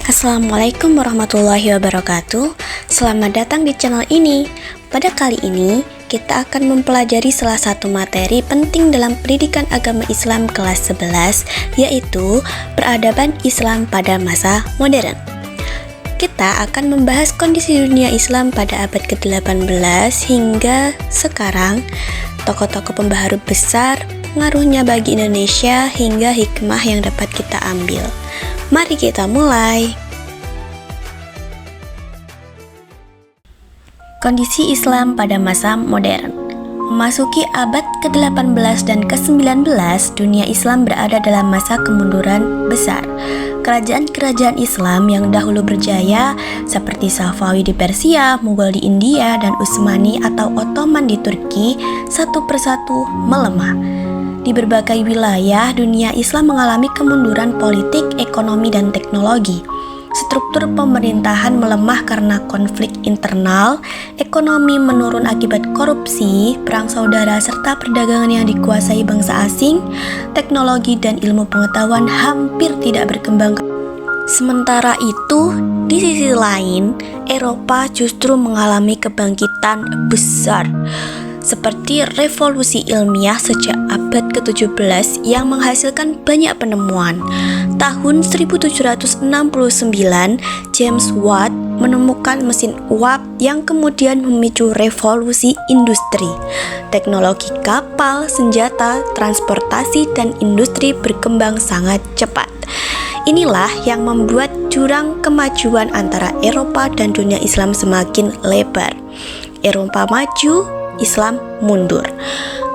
Assalamualaikum warahmatullahi wabarakatuh. Selamat datang di channel ini. Pada kali ini, kita akan mempelajari salah satu materi penting dalam pendidikan agama Islam kelas 11, yaitu peradaban Islam pada masa modern. Kita akan membahas kondisi dunia Islam pada abad ke-18 hingga sekarang, tokoh-tokoh pembaharu besar, pengaruhnya bagi Indonesia, hingga hikmah yang dapat kita ambil. Mari kita mulai. Kondisi Islam pada masa modern. Memasuki abad ke-18 dan ke-19, dunia Islam berada dalam masa kemunduran besar. Kerajaan-kerajaan Islam yang dahulu berjaya seperti Safawi di Persia, Mughal di India, dan Utsmani atau Ottoman di Turki satu persatu melemah. Di berbagai wilayah, dunia Islam mengalami kemunduran politik, ekonomi, dan teknologi. Struktur pemerintahan melemah karena konflik internal, ekonomi menurun akibat korupsi, perang saudara, serta perdagangan yang dikuasai bangsa asing. Teknologi dan ilmu pengetahuan hampir tidak berkembang. Sementara itu, di sisi lain, Eropa justru mengalami kebangkitan besar, seperti revolusi ilmiah sejak abad ke-17 yang menghasilkan banyak penemuan. Tahun 1769, James Watt menemukan mesin uap yang kemudian memicu revolusi industri. Teknologi kapal, senjata, transportasi, dan industri berkembang sangat cepat. Inilah yang membuat jurang kemajuan antara Eropa dan dunia Islam semakin lebar. Eropa maju, Islam mundur.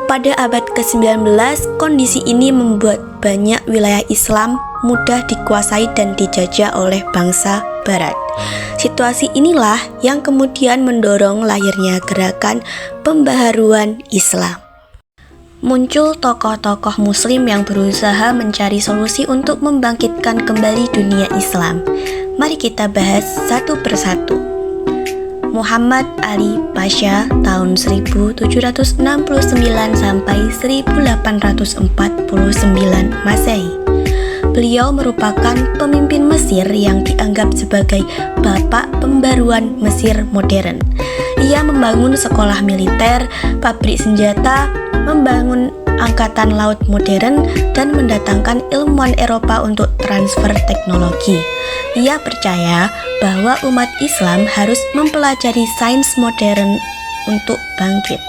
Pada abad ke-19, kondisi ini membuat banyak wilayah Islam mudah dikuasai dan dijajah oleh bangsa Barat. Situasi inilah yang kemudian mendorong lahirnya gerakan pembaharuan Islam. Muncul tokoh-tokoh Muslim yang berusaha mencari solusi untuk membangkitkan kembali dunia Islam. Mari kita bahas satu persatu. Muhammad Ali Pasha tahun 1769 sampai 1849 Masehi. Beliau merupakan pemimpin Mesir yang dianggap sebagai bapak pembaruan Mesir modern. Ia membangun sekolah militer, pabrik senjata, membangun angkatan laut modern, dan mendatangkan ilmuwan Eropa untuk transfer teknologi. Ia percaya bahwa umat Islam harus mempelajari sains modern untuk bangkit.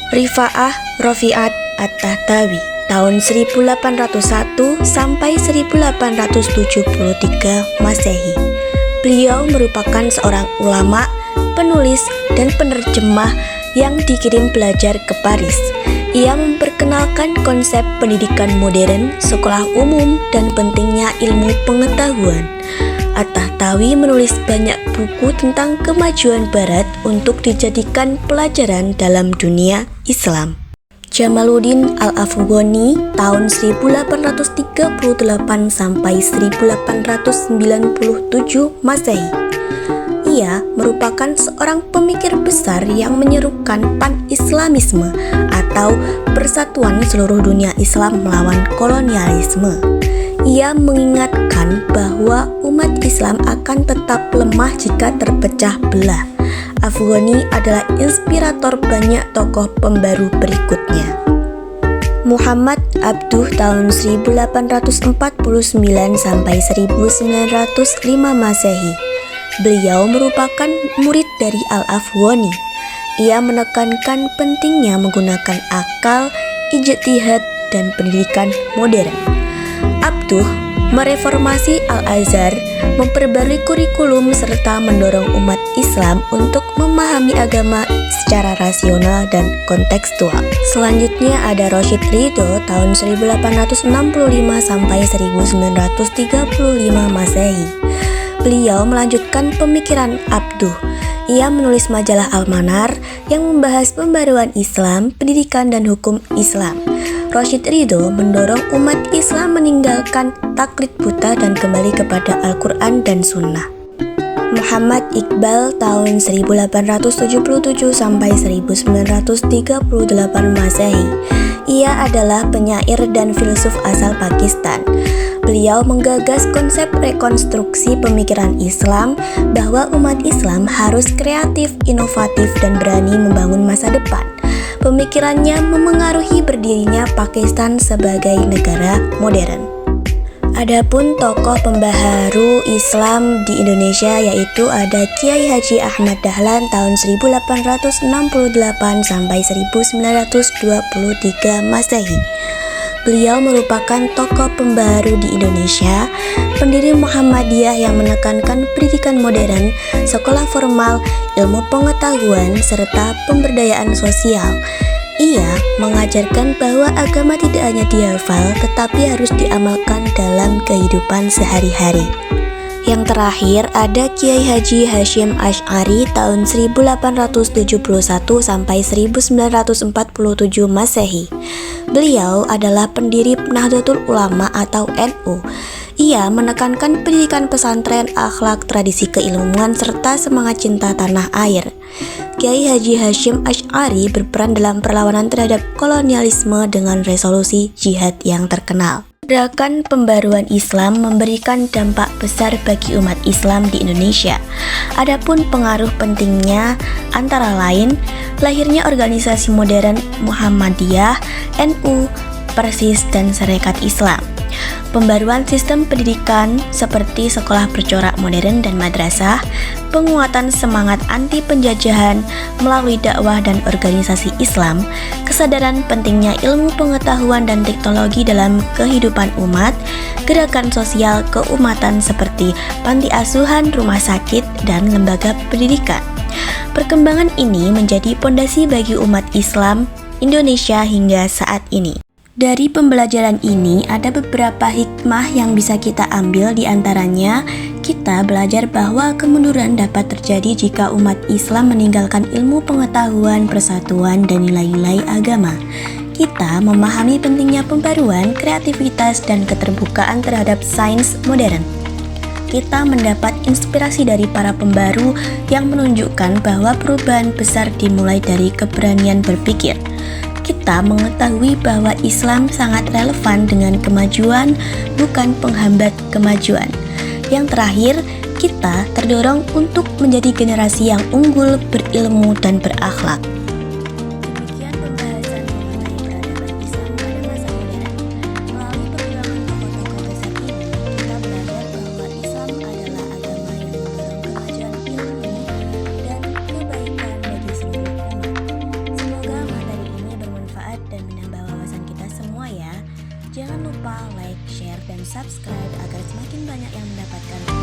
Rifa'ah Rafi'at At-Tahtawi tahun 1801 sampai 1873 Masehi. Beliau merupakan seorang ulama, penulis, dan penerjemah yang dikirim belajar ke Paris. Ia memperkenalkan konsep pendidikan modern, sekolah umum, dan pentingnya ilmu pengetahuan. At-Tahtawi menulis banyak buku tentang kemajuan Barat untuk dijadikan pelajaran dalam dunia Islam. Jamaluddin Al-Afghani tahun 1838 sampai 1897 Masehi. Ia merupakan seorang pemikir besar yang menyerukan pan-Islamisme atau persatuan seluruh dunia Islam melawan kolonialisme. Ia mengingatkan bahwa umat Islam akan tetap lemah jika terpecah belah. Afghani adalah inspirator banyak tokoh pembaru berikutnya. Muhammad Abduh tahun 1849 sampai 1905 Masehi. Beliau merupakan murid dari Al-Afghani. Ia menekankan pentingnya menggunakan akal, ijtihad, dan pendidikan modern. Abduh mereformasi Al-Azhar, memperbarui kurikulum, serta mendorong umat Islam untuk memahami agama secara rasional dan kontekstual. Selanjutnya ada Rashid Ridho tahun 1865 sampai 1935 Masehi. Beliau melanjutkan pemikiran Abduh. Ia menulis majalah Al-Manar yang membahas pembaruan Islam, pendidikan, dan hukum Islam. Rashid Ridho mendorong umat Islam meninggalkan taklid buta dan kembali kepada Al-Quran dan Sunnah. Muhammad Iqbal tahun 1877 sampai 1938 Masehi. Ia adalah penyair dan filsuf asal Pakistan. beliau menggagas konsep rekonstruksi pemikiran Islam bahwa umat Islam harus kreatif, inovatif, dan berani membangun masa depan. Pemikirannya memengaruhi berdirinya Pakistan sebagai negara modern. Adapun tokoh pembaharu Islam di Indonesia yaitu ada Kiai Haji Ahmad Dahlan tahun 1868 sampai 1923 Masehi. Beliau merupakan tokoh pembaharu di Indonesia, pendiri Muhammadiyah yang menekankan pendidikan modern, sekolah formal, ilmu pengetahuan, serta pemberdayaan sosial. Ia mengajarkan bahwa agama tidak hanya dihafal, tetapi harus diamalkan dalam kehidupan sehari-hari. Yang terakhir ada Kiai Haji Hasyim Asy'ari tahun 1871 sampai 1947 Masehi. Beliau adalah pendiri Nahdlatul Ulama atau NU. Ia menekankan pendidikan pesantren, akhlak, tradisi keilmuan, serta semangat cinta tanah air. Kiai Haji Hasyim Asy'ari berperan dalam perlawanan terhadap kolonialisme dengan resolusi jihad yang terkenal. Gerakan pembaruan Islam memberikan dampak besar bagi umat Islam di Indonesia. Adapun pengaruh pentingnya antara lain lahirnya organisasi modern Muhammadiyah, NU, Persis, dan Sarekat Islam. Pembaruan sistem pendidikan seperti sekolah bercorak modern dan madrasah, penguatan semangat anti penjajahan melalui dakwah dan organisasi Islam, kesadaran pentingnya ilmu pengetahuan dan teknologi dalam kehidupan umat, gerakan sosial keumatan seperti panti asuhan, rumah sakit, dan lembaga pendidikan. Perkembangan ini menjadi pondasi bagi umat Islam Indonesia hingga saat ini. Dari pembelajaran ini ada beberapa hikmah yang bisa kita ambil, di antaranya kita belajar bahwa kemunduran dapat terjadi jika umat Islam meninggalkan ilmu pengetahuan, persatuan, dan nilai-nilai agama. Kita memahami pentingnya pembaruan, kreativitas, dan keterbukaan terhadap sains modern. Kita mendapat inspirasi dari para pembaru yang menunjukkan bahwa perubahan besar dimulai dari keberanian berpikir. Kita mengetahui bahwa Islam sangat relevan dengan kemajuan, bukan penghambat kemajuan. Yang terakhir, kita terdorong untuk menjadi generasi yang unggul, berilmu, dan berakhlak. Demikian pembahasan mengenai peradaban Islam pada masa modern. Melalui perjuangan tokoh-tokoh besar ini, kita belajar bahwa Islam adalah agama yang mendorong kemajuan ilmu dan kebaikan bagi seluruh umat. Semoga materi ini bermanfaat dan menambah wawasan kita semua ya. Jangan lupa like, share, dan subscribe agar semakin banyak yang mendapatkan